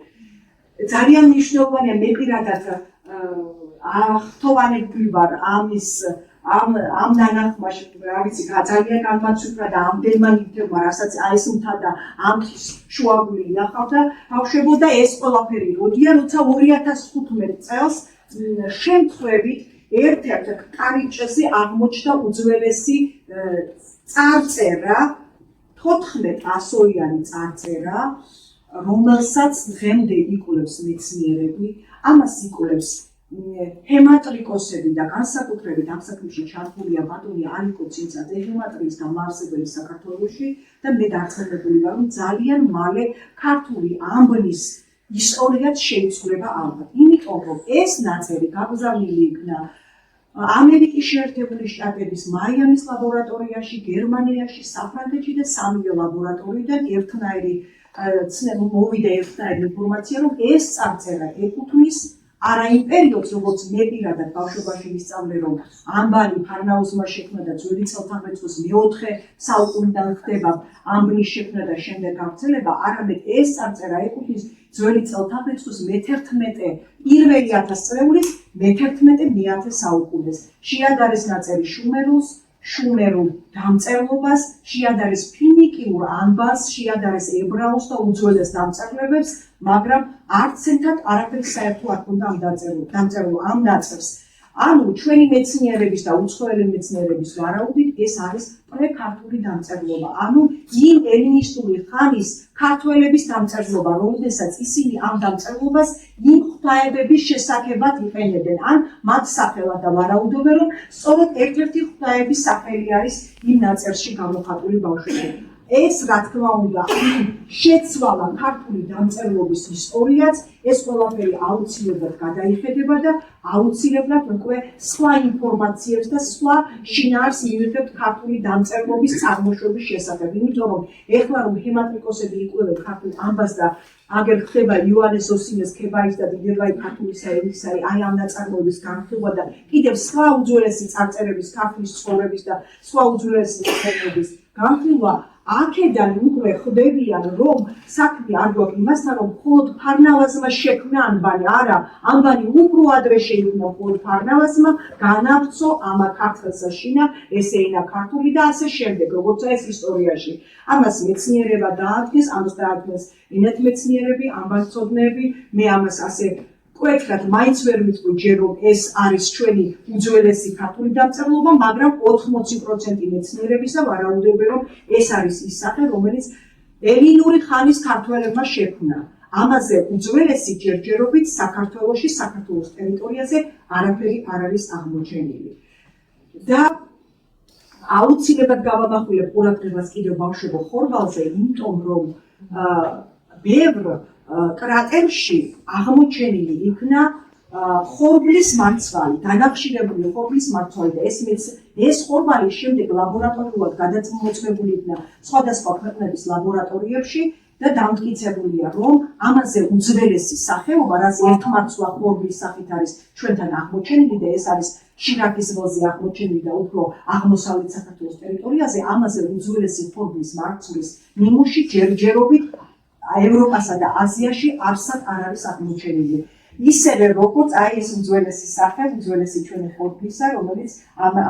ძალიან მნიშვნელოვანია, მე პირადად ახთოვანებული ვარ ამ დანახმაში, რა ვიცი, ძალიან გამაცვიფრა და ამდენმა ნივთებმა, რასაც ეს მთა და ამ შუაგული ინახავდა ბავშვებო და ეს ყველაფერი როდია, როცა 2015 წელს შემთხვევით ერთ-ერთ კარიბჭეზე აღმოჩნდა უძველესი წარწერა, 1400-იანი წარწერა, რომელსაც დღემდე იკვლევს მეცნიერები. ამას იკვლევს ჰემატრიკოსები და განსაკუთრებით ამ საქმეში ჩართულია ბატონი ალიკო ცინცაძე, ჰემატრიის დამაარსებელი საქართველოში და მე დარწმუნებული ვარ, რომ ძალიან მალე ქართული ამბნის ისტორიაც შეიცვლება ალბათ. იმიტომ რომ ეს ნაწერი გაგზავნილი იქნა ამერიკის შეერთებული შტატების მაიამის ლაბორატორიაში, გერმანიაში, საფრანგეთში და სამივე ლაბორატორიიდან ერთნაირი მოვიდა ერთნაირი ინფორმაცია, რომ ეს წარწერა ეკუთვნის არა იმ პერიოდს, როგორც მე პირადად ბავშვობაში ვისწავლე, რომ ამბანი ფარნაოზმა შექმნა და ძველი წელთაღრიცხვის მეოთხე საუკუნიდან ხდება ამბნის შექმნა და შემდეგ გავრცელება, არამედ ეს წარწერა ეკუთვნის ძველი წელთაღრიცხვის მე-11 პირველი 1000 წლეულის მე-11 საუკუნეს. შეადარეს ნაწერი შუმერულ დამწერლობას, შეადარეს ფინიკიურ ანბანს, შეადარეს ებრაულს და უძველეს დამწერლობებს, მაგრამ არც ერთად არაფერი საერთო არ ჰქონდა ამ ნაწერს. ანუ ჩვენი მეცნიერების და უცხოელი მეცნიერების ვარაუდით ეს არის პრექართული დამწერლობა. ანუ იმ ელინისტური ხანის ქართველების დამწერლობა, რომელსაც ისინი ამ დამწერლობას იმ ღვთაებების შესახებად იყენებდნენ, ან მათ სახელად და ვარაუდობენ, რომ სწორედ ერთ-ერთი ღვთაების სახელი არის იმ ნაწერში გამოხატული ბავშვები. ეს რა თქმა უნდა შეცვალა ქართული დამწერლობის ისტორიაც, ეს ყველაფერი აუცილებლად გადაიხედება და აუცილებლად უკვე სხვა ინფორმაციებს და სხვა შინაარს მივიღებთ ქართული დამწერლობის წარმოშობის შესახებ. იმიტომ რომ ეხლა რომ ჰემატრიკოსები იკვლევენ ქართულ ამბას და აგერ ხდება იოანეს ოსინეს ქებაის და დიდებაი ქართული საერისარი აი ამ ნაწარმოების განხილვა და კიდევ სხვა უძველესი წარწერების ქართლის ცხოვრების და სხვა უძველესი წარწერების განხილვა აქედან უკვე ხვდებიან რომ საქმე არ გვაქვს იმასთან რომ მხოლოდ ფარნავაზმა შექმნა ანბანი არა ანბანი უფრო ადრე შეიქმნა მხოლოდ ფარნავაზმა განავრცო ამა ქართლს შინა ესე ენა ქართული და ასე შემდეგ როგორც ეს ისტორიაში ამას მეცნიერება დაადგენს ამას დაადგენს ენათმეცნიერები ამბაცოდნეები მე ამას ასე კვეთრად მაინც ვერ ვიტყვი ჯერ რომ ეს არის ჩვენი უძველესი ქართული დამწერლობა მაგრამ 80% მეცნიერებისა ვარაუდობენ რომ ეს არის ის სახე რომელიც ელინური ხანის ქართველებმა შექმნა ამაზე უძველესი ჯერჯერობით საქართველოში საქართველოს ტერიტორიაზე არაფერი არ არის აღმოჩენილი და აუცილებლად გავამახვილებ ყურადღებას კიდევ ბავშვებო ხორბალზე იმიტომ რომ ბევრ კრატერში აღმოჩენილი იქნა ხორბლის მარცვალი, დანახშირებული ხორბლის მარცვალი და ეს ხორბალი შემდეგ ლაბორატორიულად გადაწმუნებული იქნა სხვადასხვა ქვეყნების ლაბორატორიებში და დამტკიცებულია, რომ ამაზე უძველესი სახეობა, რაც ერთმარცვლა ხორბლის სახით არის ჩვენთან აღმოჩენილი და ეს არის შირაქის ველზე აღმოჩენილი და უფრო აღმოსავლეთ საქართველოს ტერიტორიაზე, ამაზე უძველესი ხორბლის მარცვლის ნიმუში ჯერჯერობით ევროპასა და აზიაში არსად არ არის აღმოჩენილი. ისევე როგორც აი ეს უძველესი სახე, უძველესი ჩვენი ხორბლისა, რომელიც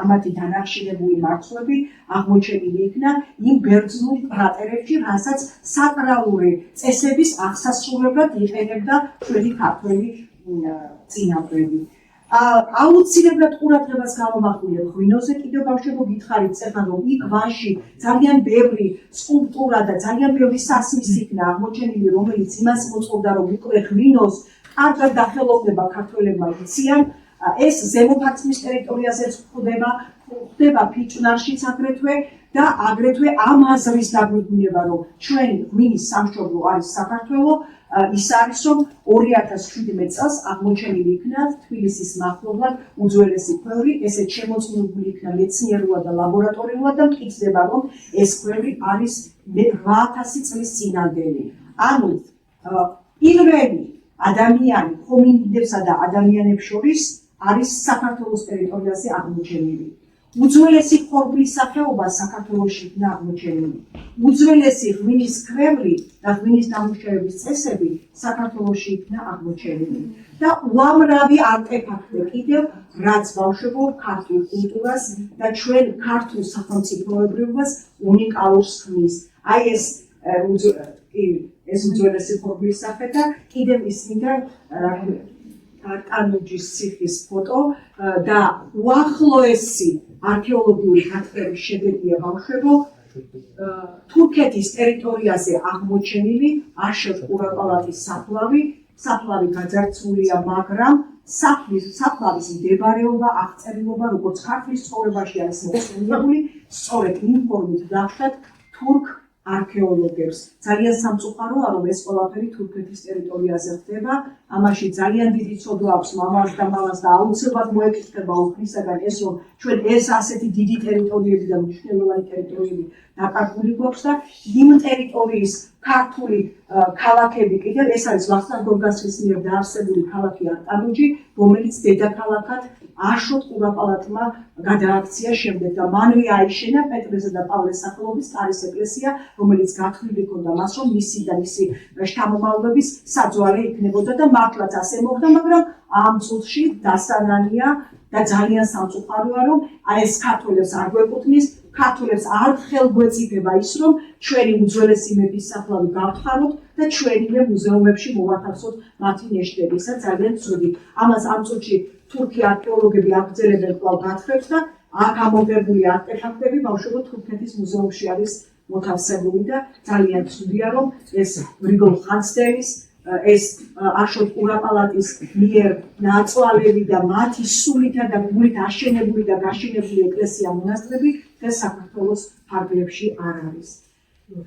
ამათი დანახშირებული მარცვლები აღმოჩენილი იქნა იმ ბერძნულ კრატერებში, რასაც საკრალური წესების აღსასრულებლად იყენებდა ჩვენი ქართველი წინაპრები. აუცილებლად ყურადღებას გავამახვილებ ღვინოზე კიდევ ბავშვებო გითხარით წერან რომ იქ ვაში ძალიან ბევრი სკულპტურა და ძალიან ბევრი სასმისი იქნა აღმოჩენილი რომელიც იმას მოწყობდა რომ უკვე ღვინოს კარგად დახელოვნება ქართველებმა იციან ეს ზემოფარცხნის ტერიტორიაზეც ხდება ფიჭვნარშიც აგრეთვე და აგრეთვე ამ აზრის დაგვიგვინება რომ ჩვენი ღვინის სამშობლო არის საქართველო ის არის რომ 2017 წელს აღმოჩენილი იქნა თბილისის მახლობლად უძველესი ქვევრი ესეც შემოწმებული იქნა მეცნიერულად და ლაბორატორიულად და მტკიცდება რომ ეს ქვევრი არის 8000 წლის წინანდელი ანუ პირველი ადამიანი ჰომინიდებსა და ადამიანებს შორის არის საქართველოს ტერიტორიაზე აღმოჩენილი უძველესი ხორბლის სახეობა საქართველოში იქნა აღმოჩენილი. უძველესი ღვინის ქვევრი და ღვინის დამუშავების წესები საქართველოში იქნა აღმოჩენილი. და უამრავი არტეფაქტი კიდევ რაც ბავშვებო ქართულ კულტურას და ჩვენ ქართულ სახელმწიფოებრიობას უნიკალურს ხმის. აი ეს უძველესი ხორბლის სახე და კიდევ ის მინდა ტანუჯის ციხის ფოტო და უახლოესი არქეოლოგიური გათხრების შედეგია ბავშვებო თურქეთის ტერიტორიაზე აღმოჩენილი აშოტ ყურაპალატის საფლავი გაძარცვულია მაგრამ საფლავის მდებარეობა აღწერილობა როგორც ქართლის ცხოვრებაში არის მოხსენიებული სწორედ იმ ფორმით დავშათ თურქ არქეოლოგებს ძალიან სამწუხაროა რომ ეს ყველაფერი თურქეთის ტერიტორიაზე ხდება ამაში ძალიან დიდი ცოდვა აქვს მამას და მამას და აუცილებლად მოეკითხება უქმისაგან ეს რომ ჩვენ ეს ასეთი დიდი ტერიტორიები და მნიშვნელოვანი ტერიტორიები დაკარგული გვაქვს და იმ ტერიტორიის ქართული ქალაქები კიდევ ეს არის ვახტანგ გორგასლის მიერ დაარსებული ქალაქი არტანუჯი რომელიც დედაქალაქად აშოტ ყურაპალატმა გადააქცია შემდეგ და მანვე აიშენა პეტრეს და პავლეს სახელობის კარის ეკლესია რომელიც გათვლილი ჰქონდა მას რომ მისი და მისი შთამომავლობის საძვალე იქნებოდა და მართლაც ასე მოხდა მაგრამ ამ წუთში დასანანია და ძალიან სამწუხაროა რომ ეს ქართველებს არ გვეკუთვნის ქართველებს არ ხელგვეწიფება ის რომ ჩვენი უძველესი მეფის საფლავი გავთხაროთ და ჩვენივე მუზეუმებში მოვათავსოთ მათი ნეშტები ისა ძალიან ცუდი ამას ამ წუთში თურქი არქეოლოგები აგრძელებენ კვლავ გათხრებს და აქ ამოგებული არტეფაქტები ბავშვებო თურქეთის მუზეუმში არის მოთავსებული და ძალიან ცუდია რომ ეს გრიგოლ ხანძთელის ეს აშოტ ყურაპალატის მიერ ნაწვალები და მათი სულითა და გულით აშენებული და გაშენებული ეკლესია მონასტრები და საქართველოს ფარგლებში არ არის.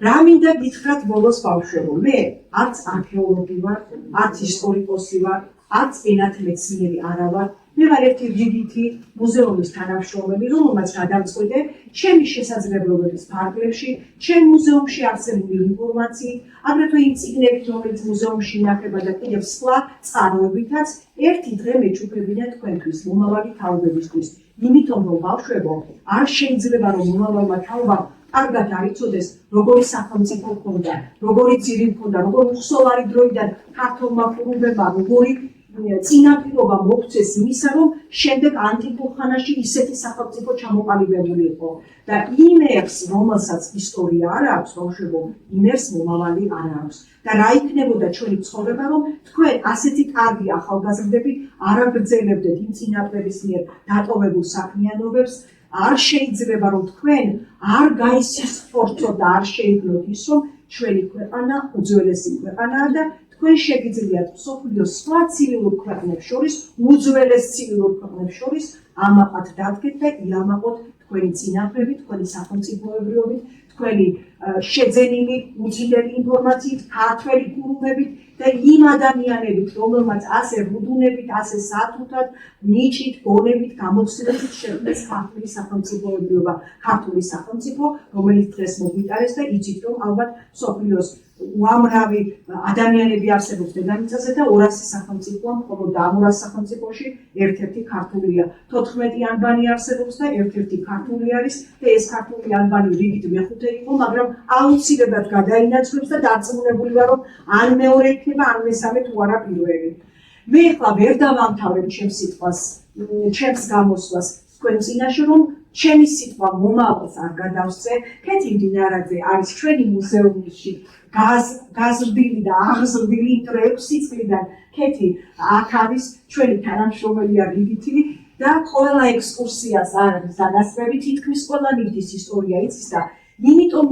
რა მინდა გითხრათ ბოლოს ბავშვებო მე არც არქეოლოგი ვარ, არც ისტორიკოსი ვარ, არც ენათმეცნიერი არა ვარ, მე ვარ ერთი რიგითი მუზეუმის თანამშრომელი, რომელმაც გადამწყვიტე ჩემი შესაძლებლობების ფარგლებში, ჩემ მუზეუმში არსებული ინფორმაციით, აგრეთვე იმ წიგნებით, რომელიც მუზეუმში ინახება და კიდევ სხვა წყაროებითაც, ერთი დღე მეჩუქებინა თქვენთვის მომავალი თაობებისთვის. იმიტომ რომ ბავშვებო, არ შეიძლება რომ მომავალმა თაობამ კარგად არ იცოდეს, როგორი სახელმწიფო ჰქონდა, როგორი ძირი ჰქონდა, როგორი უხსოვარი დროიდან ქართულმა ფურულებმა, როგორი წინაპირობა მოგვცეს იმისა, რომ შემდეგ ანტიკურ ხანაში ისეთი სახელმწიფო ჩამოყალიბებული იყო. და იმ ერს, რომელსაც ისტორია არ აქვს, ბავშვებო, იმ ერს მომავალი არ აქვს. და რა იქნებოდა ჩვენი ცხოვრება, რომ თქვენ ასეთი კარგი ახალგაზრდები არ აგრძელებდეთ იმ წინაპრების მიერ დატოვებულ საქმიანობებს, არ შეიძლება რომ თქვენ არ გაისისხლოთ და არ შეიგნოთ ის, რომ ჩვენი ქვეყანა უძველესი ქვეყანაა და თქვენ შეგიძლიათ მსოფლიოს სხვა ცივილურ ქვეყნებს შორის, უძველეს ცივილურ ქვეყნებს შორის ამაყად დადგეთ და იამაყოთ თქვენი წინაპრები, თქვენი სახელმწიფოებრიობით, თქვენი შეძენილი უძილელი ინფორმაციით, ქართველი კურუმებით და იმ ადამიანებით, რომელმაც ასე რუდუნებით, ასე სათუთად, ნიჭით, გონებით, გამოცდილებით შექმნეს ქართული სახელმწიფოებრიობა, ქართული სახელმწიფო, რომელიც დღეს მოგვიტარეს და იცით, რომ ალბათ მსოფლიოს უამრავი ადამიანები არსებობს დედამიწაზე და 200 სახელმწიფოა, მხოლოდ ამ 200 სახელმწიფოში ერთ-ერთი ქართულია. 14 ანბანი არსებობს და ერთ-ერთი ქართული არის და ეს ქართული ანბანი რიგით მეხუთე იყო, მაგრამ აუცილებლად გადაინაცვლებს და დარწმუნებული ვარ, რომ ან მეორე იქნება, ან მესამე თუ არა პირველი. მე ახლა ვერ დავამთავრებ ჩემს სიტყვას, ჩემს გამოსვლას თქვენ წინაშე, რომ ჩემი სიტყვა მომავალს არ გადავსწე. კეთი მდინარაძე არის ჩვენი მუზეუმში გაზრდილი და აღზრდილი იმ 6 წლიდან. კეთი აქ არის ჩვენი თანამშრომელია რიგითი და ყველა ექსკურსიას არის დანასწრები, თითქმის ყველა ნივთის ისტორია იცის და იმიტომ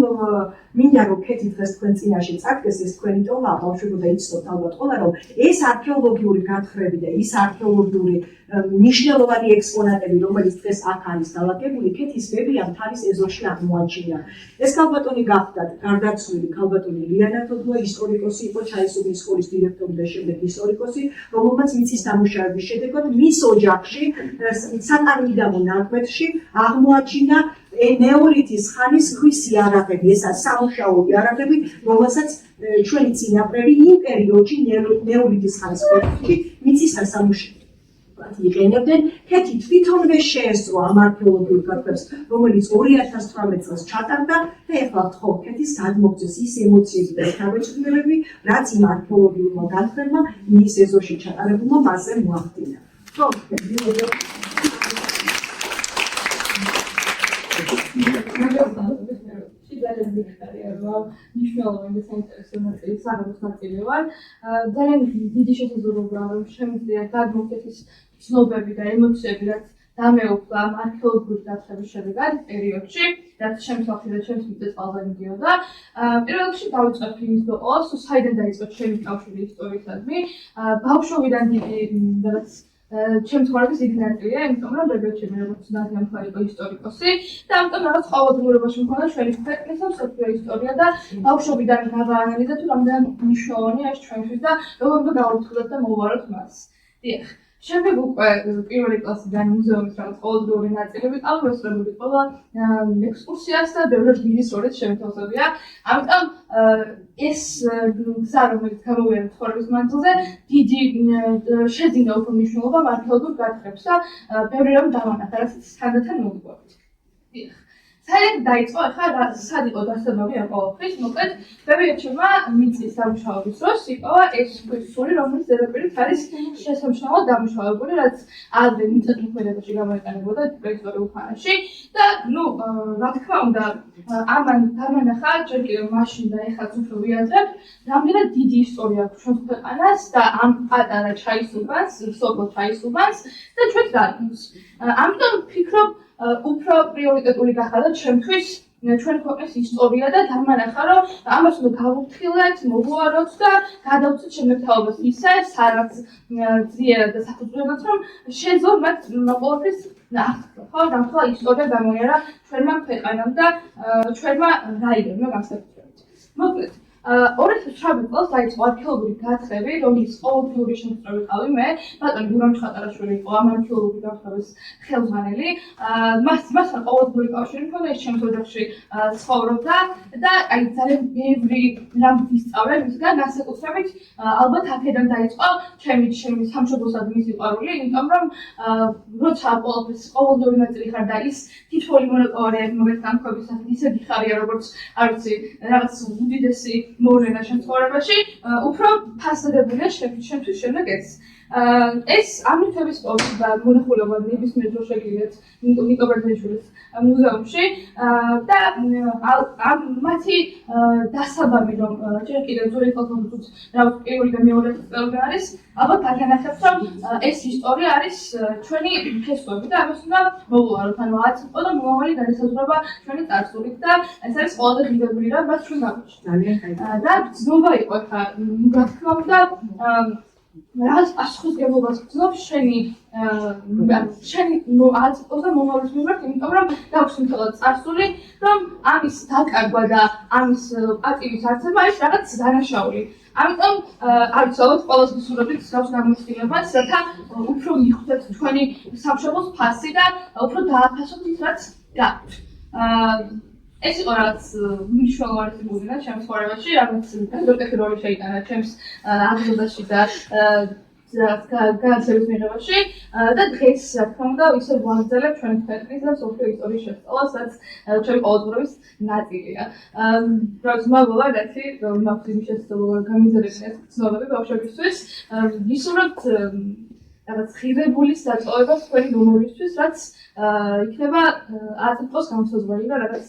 მინდა რომ კეთი დღეს თქვენ წინაშე წაგდეს ეს თქვენი ტოლა, ბავშვებო და იცნოთ ალბათ ყველა, რომ ეს არქეოლოგიური გათხრები და ის არქეოლოგიური მნიშვნელოვანი ექსპონატები, რომელიც დღეს აქ არის დალაგებული, კეთის ბებიამ თავის ეზოში აღმოაჩინა. ეს ქალბატონი გახდათ გარდაცვლილი ქალბატონი ლიანა თოდუა, ისტორიკოსი იყო, ჩაისუბნის სკოლის დირექტორი და შემდეგ ისტორიკოსი, რომელმაც მიწის დამუშავების შედეგად მის ოჯახში, საკარმიდამო ნაკვეთში აღმოაჩინა ნეოლითის ხანის ქვის იარაღები, ეს სამუშაო იარაღები, რომელსაც ჩვენი წინაპრები იმ პერიოდში ნეოლითის ხანის პერიოდში მიწის სასამუშაოდ იყენებდნენ. კეთი თვითონვე შეესწრო ამ არქეოლოგიურ გათხრებს, რომელიც 2018 წელს ჩატარდა და ეხლა ვთხოვ კეთის გადმოგწეს ის ემოციები და თავეჭრილები, რაც იმ არქეოლოგიურმა გათხრებმა მის ეზოში ჩატარებულმა მასზე მოახდინა. ხო, მნიშვნელოვანი და საინტერესო ნაწილი საღამოს ნაწილი ვარ. ძალიან დიდი შესაძლებლობაა რომ შემიძლია გადმოგცეთ ის ცნობები და ემოციები, რაც დამეუფლა ამ არქეოლოგიური გათხრების შედეგად პერიოდში, რაც ჩემს სახში და ჩემს მიწა-წყალზე მიდიოდა. პირველ რიგში დავიწყებ იმის ბოლოს, საიდან დაიწყო ჩემი კავშირი ისტორიისადმი. ბავშვობიდან დიდი რაღაც ჩემს ცხოვრების იქ ნაწილია, იმიტომ რომ ბებიაჩემი როგორც ნაზია მხარი იყო ისტორიკოსი და ამიტომ რაღაც ყოველდღიურობაში მქონდა ჩვენი ქვეყნის მსოფლიო ისტორია და ბავშვობიდან გავაანალიზე თუ რამდენად მნიშვნელოვანია ეს ჩვენთვის და როგორ უნდა გავუფრთხილდეთ და მოვუაროთ მას. დიახ. შემდეგ უკვე პირველი კლასიდან მუზეუმის რაღაც ყოველდღიური ნაწილები ავსწრებული ყველა ექსკურსიას და ბევრი დილის ორით შემთხვევია. ამიტომ ეს გზა, რომელიც გამოვიდა ცხოვრების მანძილზე, დიდი შეძინა უფრო მნიშვნელობა არქეოლოგიურ გათხრებს და ბევრი რამ დავანახე, რაც თანდათან მოვიყვებით. დიახ. საერთოდ დაიწყო ახლა სად იყო დასაბამი ამ ყოველთვის, მოკლედ ბებიაჩემმა მიწის დამუშავების დროს იპოვა ეს ქვის სული, რომელიც ზედაპირით არის შესამჩნევად დამუშავებული, რაც ადრე მიწათმოქმედებაში გამოიყენებოდა პრეისტორიულ ხანაში და რა თქმა უნდა ამან დამანახა ჯერ კიდევ მაშინ და ეხლაც უფრო ვიაზრებ, რამდენად დიდი ისტორია აქვს ჩვენს ქვეყანას და ამ პატარა ჩაისუბანს, სოფელ ჩაისუბანს და ჩვენს დარგს. ამიტომ ვფიქრობ უფრო პრიორიტეტული გახადა ჩემთვის ჩვენ ქვეყნის ისტორია და დამანახა, რომ ამას უნდა გავუფრთხილდეთ, მოვუაროთ და გადავწყვეტ შემოთავაზებას ისე, სადაც ძლიერად და საფუძვლად, რომ შეძლო მათ ყოველთვის ნახო, ხო, დამხლა ისტორია გამოიარა ჩვენმა ქვეყანამ და ჩვენმა რაიონებმა განსაკუთრებით. მოკლედ, 2019 წელს დაიწყო არქეოლოგიური გათხრები, რომლის ყოველდღიური შემსწრები ვიყავი მე, ბატონი გურამ ჩხატარაშვილი იყო ამ არქეოლოგიური გათხრების ხელმძღვანელი. მასთან ყოველდღიური კავშირი მქონდა, ის ჩემს ოჯახში ცხოვრობდა და აი ძალიან ბევრი რამ ვისწავლე მისგან, განსაკუთრებით ალბათ აქედან დაიწყო ჩემი სამშობლოსად მისი ყვარული, იმიტომ რომ როცა ყოველთვის ყოველდღიური ნაწილი ხარ და ის თითოეული მონაკვარი აქვს მოგეთ განქვების სახით ისე გიხარია როგორც არ ვიცი რაღაც უდიდესი მოვლენა შენ ცხოვრებაში, უფრო ფასადებულია შენთვის შემდეგ ეს ამითების პოვი და მონახულობა ნებისმიერ დროს შეგიძლიათ ნიკო ბერძენიშვილის მუზეუმში და მათი დასაბამი რომ ჯერ კიდევ ძველი კულტურის რაღაც პირველი და მეორე წლები არის, ალბათ დაგანახებთ რომ ეს ისტორია არის ჩვენი ფესვები და ამას უნდა მოვუარო, ანუ აწმყო და მომავალი განისაზღვრება ჩვენი წარსულით და ეს არის ყველაზე ღირებული რამ, რაც ჩვენ გაგვიჩნდა. ძალიან კაი. და ცნობა იყო ხა რა თქმა უნდა რაღაც პასუხისმგებლობას გრძნობს შენი აწმყოს და მომავლის მიმართ, იმიტომ რომ გაქვს მთლად წარსული, რომ ამის დაკარგვა და ამის პატივის არცება არის რაღაც დანაშაული. ამიტომ არის ალბათ ყველას ვისურვებთ გავს გამოცდილებას, რათა უფრო მიხვდეთ თქვენი სამშობლოს ფასი და უფრო დააფასოთ ის, რაც გაქვთ. ეს იყო რაღაც მნიშვნელოვანი მოვლენა ჩემს ცხოვრებაში, რაღაც განსაკუთრებული როლი შეიტანა ჩემს აღზრდაში და განათლების მიღებაში და დღეს რა თქმა უნდა ისე ვაგრძელებ ჩვენი ქვეყნის და მსოფლიო ისტორიის შესწავლას, რაც ჩვენი ყოველდღიურობის ნაწილია. რაც მოგოლა დათი მაქვს იმის შესაძლებლობა გამიზრდეთ ეს ცნობები ბავშვებისთვის. ვისურვებთ რაღაც ღირებულის დაწოვებას თქვენი მომავლისთვის, რაც იქნება აწმყოს გამოსაზღვრელი და რაღაც